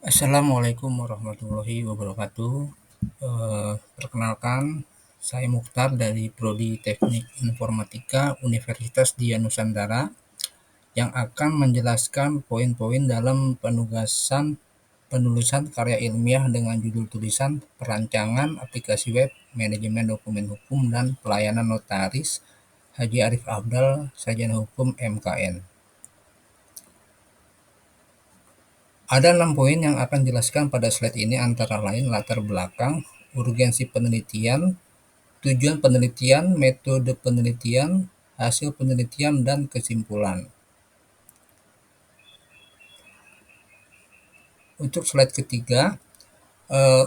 Assalamualaikum warahmatullahi wabarakatuh. Perkenalkan, saya Mukhtar dari Prodi Teknik Informatika Universitas Dian Nusantara yang akan menjelaskan poin-poin dalam penulisan karya ilmiah dengan judul tulisan Perancangan Aplikasi Web Manajemen Dokumen Hukum dan Pelayanan Notaris Haji Arif Afdal, Sarjana Hukum MKN. Ada 6 poin yang akan dijelaskan pada slide ini antara lain latar belakang, urgensi penelitian, tujuan penelitian, metode penelitian, hasil penelitian, dan kesimpulan. Untuk slide ketiga,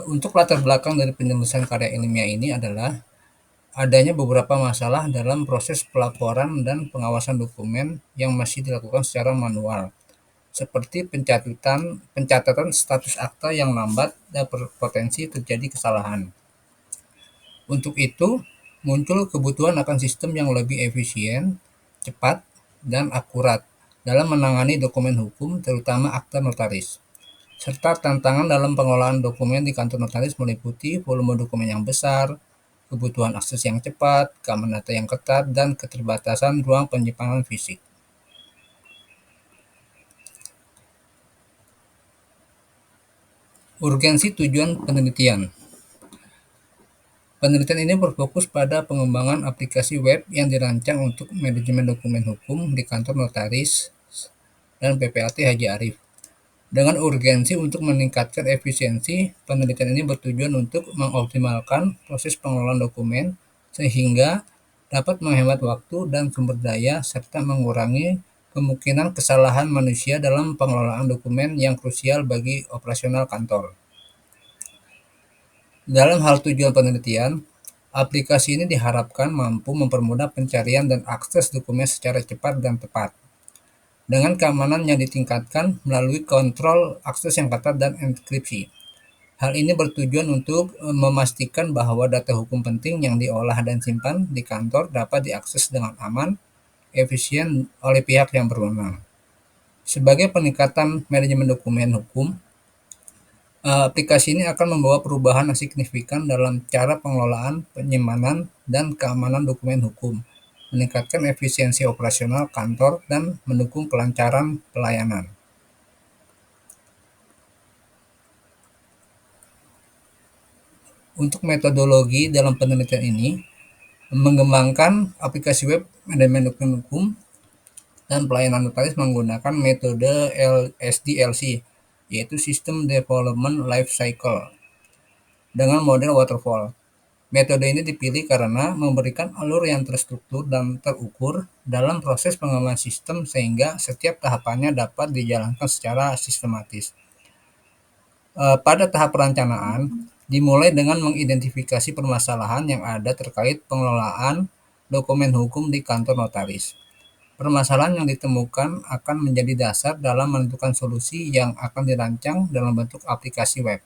untuk latar belakang dari penyelesaian karya ilmiah ini adalah adanya beberapa masalah dalam proses pelaporan dan pengawasan dokumen yang masih dilakukan secara manual, seperti pencatatan status akta yang lambat dan berpotensi terjadi kesalahan. Untuk itu, muncul kebutuhan akan sistem yang lebih efisien, cepat, dan akurat dalam menangani dokumen hukum, terutama akta notaris. Serta tantangan dalam pengelolaan dokumen di kantor notaris meliputi volume dokumen yang besar, kebutuhan akses yang cepat, keamanan data yang ketat, dan keterbatasan ruang penyimpanan fisik. Urgensi tujuan penelitian. Penelitian ini berfokus pada pengembangan aplikasi web yang dirancang untuk manajemen dokumen hukum di kantor notaris dan PPAT Haji Arif. Dengan urgensi untuk meningkatkan efisiensi, penelitian ini bertujuan untuk mengoptimalkan proses pengelolaan dokumen sehingga dapat menghemat waktu dan sumber daya serta mengurangi kemungkinan kesalahan manusia dalam pengelolaan dokumen yang krusial bagi operasional kantor. Dalam hal tujuan penelitian, aplikasi ini diharapkan mampu mempermudah pencarian dan akses dokumen secara cepat dan tepat, dengan keamanan yang ditingkatkan melalui kontrol akses yang ketat dan enkripsi. Hal ini bertujuan untuk memastikan bahwa data hukum penting yang diolah dan simpan di kantor dapat diakses dengan aman, efisien oleh pihak yang berwenang. Sebagai peningkatan manajemen dokumen hukum, aplikasi ini akan membawa perubahan yang signifikan dalam cara pengelolaan, penyimpanan, dan keamanan dokumen hukum, meningkatkan efisiensi operasional kantor, dan mendukung kelancaran pelayanan. Untuk metodologi dalam penelitian ini, mengembangkan aplikasi web manajemen dokumen hukum dan pelayanan notaris menggunakan metode SDLC, yaitu System Development Life Cycle, dengan model waterfall. Metode ini dipilih karena memberikan alur yang terstruktur dan terukur dalam proses pengembangan sistem sehingga setiap tahapannya dapat dijalankan secara sistematis. Pada tahap perencanaan, dimulai dengan mengidentifikasi permasalahan yang ada terkait pengelolaan dokumen hukum di kantor notaris. Permasalahan yang ditemukan akan menjadi dasar dalam menentukan solusi yang akan dirancang dalam bentuk aplikasi web.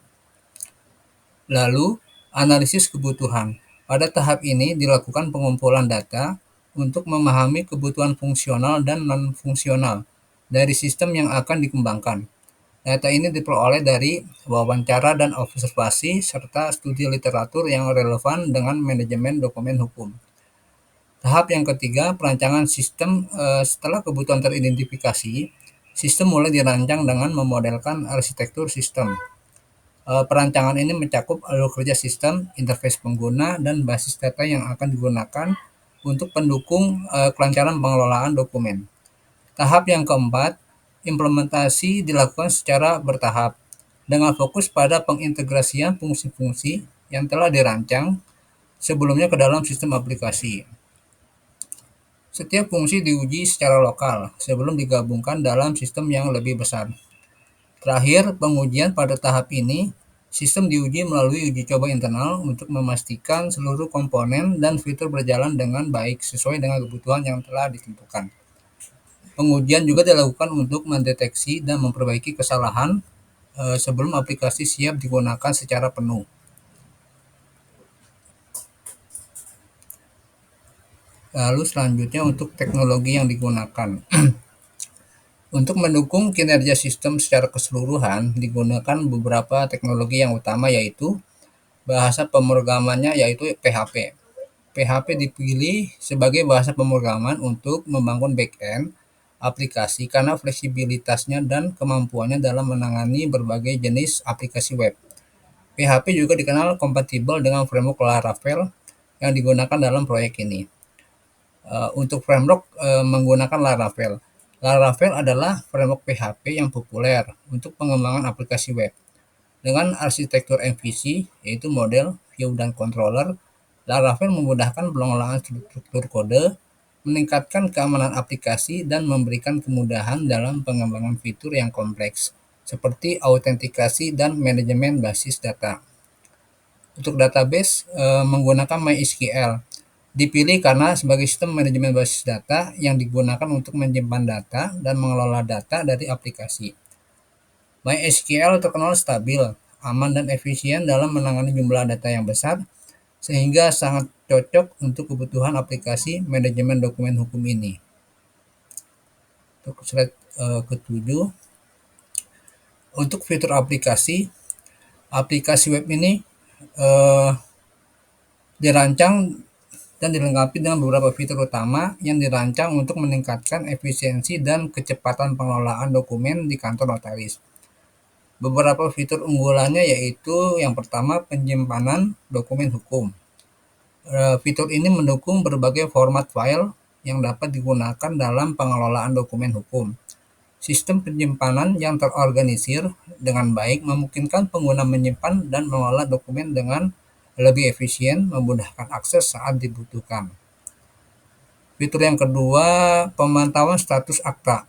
Lalu, analisis kebutuhan. Pada tahap ini dilakukan pengumpulan data untuk memahami kebutuhan fungsional dan non-fungsional dari sistem yang akan dikembangkan. Data ini diperoleh dari wawancara dan observasi serta studi literatur yang relevan dengan manajemen dokumen hukum. Tahap yang ketiga, perancangan sistem. Setelah kebutuhan teridentifikasi, sistem mulai dirancang dengan memodelkan arsitektur sistem. Perancangan ini mencakup alur kerja sistem, interface pengguna, dan basis data yang akan digunakan untuk pendukung kelancaran pengelolaan dokumen. Tahap yang keempat, implementasi dilakukan secara bertahap dengan fokus pada pengintegrasian fungsi-fungsi yang telah dirancang sebelumnya ke dalam sistem aplikasi. Setiap fungsi diuji secara lokal sebelum digabungkan dalam sistem yang lebih besar. Terakhir, pengujian pada tahap ini, sistem diuji melalui uji coba internal untuk memastikan seluruh komponen dan fitur berjalan dengan baik sesuai dengan kebutuhan yang telah ditentukan. Pengujian juga dilakukan untuk mendeteksi dan memperbaiki kesalahan sebelum aplikasi siap digunakan secara penuh. Lalu selanjutnya untuk teknologi yang digunakan. Untuk mendukung kinerja sistem secara keseluruhan, digunakan beberapa teknologi yang utama yaitu bahasa pemrogramannya yaitu PHP. PHP dipilih sebagai bahasa pemrograman untuk membangun back-end aplikasi karena fleksibilitasnya dan kemampuannya dalam menangani berbagai jenis aplikasi web. PHP juga dikenal kompatibel dengan framework Laravel yang digunakan dalam proyek ini. Untuk framework menggunakan Laravel. Laravel adalah framework PHP yang populer untuk pengembangan aplikasi web. Dengan arsitektur MVC, yaitu model, view, dan controller, Laravel memudahkan pengelolaan struktur kode, meningkatkan keamanan aplikasi, dan memberikan kemudahan dalam pengembangan fitur yang kompleks, seperti autentikasi dan manajemen basis data. Untuk database, menggunakan MySQL. Dipilih karena sebagai sistem manajemen basis data yang digunakan untuk menyimpan data dan mengelola data dari aplikasi. MySQL terkenal stabil, aman, dan efisien dalam menangani jumlah data yang besar, sehingga sangat cocok untuk kebutuhan aplikasi manajemen dokumen hukum ini. Untuk slide ketujuh, untuk fitur aplikasi, aplikasi web ini eh, dirancang dan dilengkapi dengan beberapa fitur utama yang dirancang untuk meningkatkan efisiensi dan kecepatan pengelolaan dokumen di kantor notaris. Beberapa fitur unggulannya yaitu yang pertama penyimpanan dokumen hukum. Fitur ini mendukung berbagai format file yang dapat digunakan dalam pengelolaan dokumen hukum. Sistem penyimpanan yang terorganisir dengan baik memungkinkan pengguna menyimpan dan mengelola dokumen dengan lebih efisien, memudahkan akses saat dibutuhkan. Fitur yang kedua, pemantauan status akta.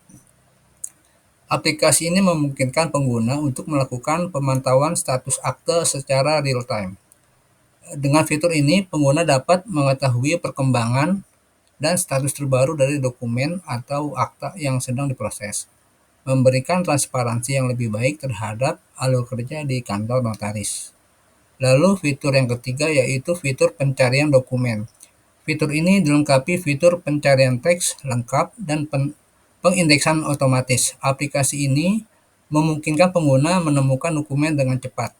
Aplikasi ini memungkinkan pengguna untuk melakukan pemantauan status akte secara real-time. Dengan fitur ini, pengguna dapat mengetahui perkembangan dan status terbaru dari dokumen atau akta yang sedang diproses, memberikan transparansi yang lebih baik terhadap alur kerja di kantor notaris. Lalu fitur yang ketiga yaitu fitur pencarian dokumen. Fitur ini dilengkapi fitur pencarian teks lengkap dan pengindeksan otomatis. Aplikasi ini memungkinkan pengguna menemukan dokumen dengan cepat.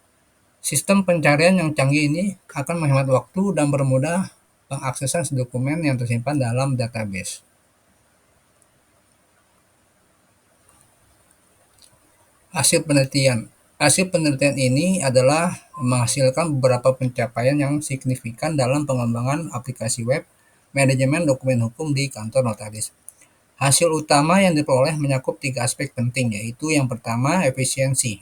Sistem pencarian yang canggih ini akan menghemat waktu dan bermudah pengaksesan dokumen yang tersimpan dalam database. Hasil penelitian. Hasil penelitian ini adalah menghasilkan beberapa pencapaian yang signifikan dalam pengembangan aplikasi web manajemen dokumen hukum di kantor notaris. Hasil utama yang diperoleh mencakup 3 aspek penting, yaitu yang pertama efisiensi.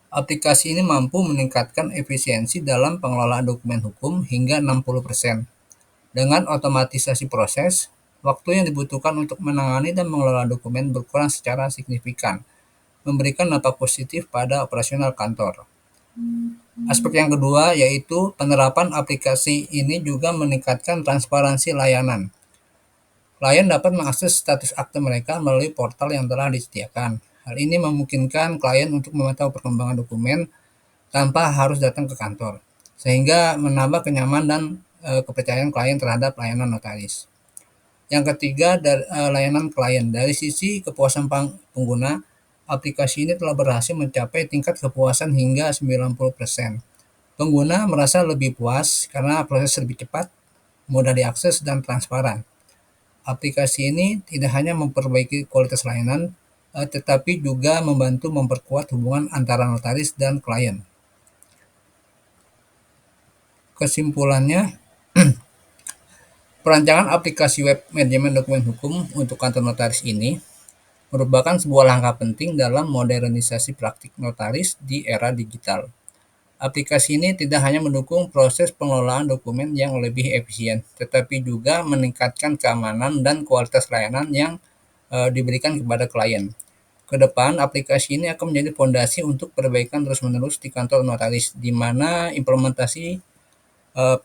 Aplikasi ini mampu meningkatkan efisiensi dalam pengelolaan dokumen hukum hingga 60%. Dengan otomatisasi proses, waktu yang dibutuhkan untuk menangani dan mengelola dokumen berkurang secara signifikan, memberikan dampak positif pada operasional kantor. Aspek yang kedua yaitu penerapan aplikasi ini juga meningkatkan transparansi layanan. Klien dapat mengakses status akte mereka melalui portal yang telah disediakan. Hal ini memungkinkan klien untuk memantau perkembangan dokumen tanpa harus datang ke kantor, sehingga menambah kenyamanan dan kepercayaan klien terhadap layanan notaris. Yang ketiga, layanan klien. Dari sisi kepuasan pengguna, aplikasi ini telah berhasil mencapai tingkat kepuasan hingga 90%. Pengguna merasa lebih puas karena proses lebih cepat, mudah diakses, dan transparan. Aplikasi ini tidak hanya memperbaiki kualitas layanan, tetapi juga membantu memperkuat hubungan antara notaris dan klien. Kesimpulannya, perancangan aplikasi web manajemen dokumen hukum untuk kantor notaris ini merupakan sebuah langkah penting dalam modernisasi praktik notaris di era digital. Aplikasi ini tidak hanya mendukung proses pengelolaan dokumen yang lebih efisien, tetapi juga meningkatkan keamanan dan kualitas layanan yang diberikan kepada klien. Kedepan, aplikasi ini akan menjadi fondasi untuk perbaikan terus-menerus di kantor notaris, di mana implementasi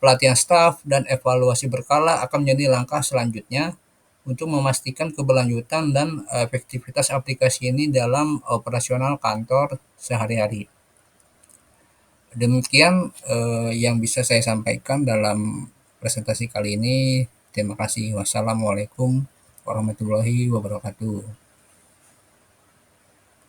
pelatihan staf dan evaluasi berkala akan menjadi langkah selanjutnya untuk memastikan keberlanjutan dan efektivitas aplikasi ini dalam operasional kantor sehari-hari. Demikian yang bisa saya sampaikan dalam presentasi kali ini. Terima kasih. Wassalamualaikum. warahmatullahi wabarakatuh.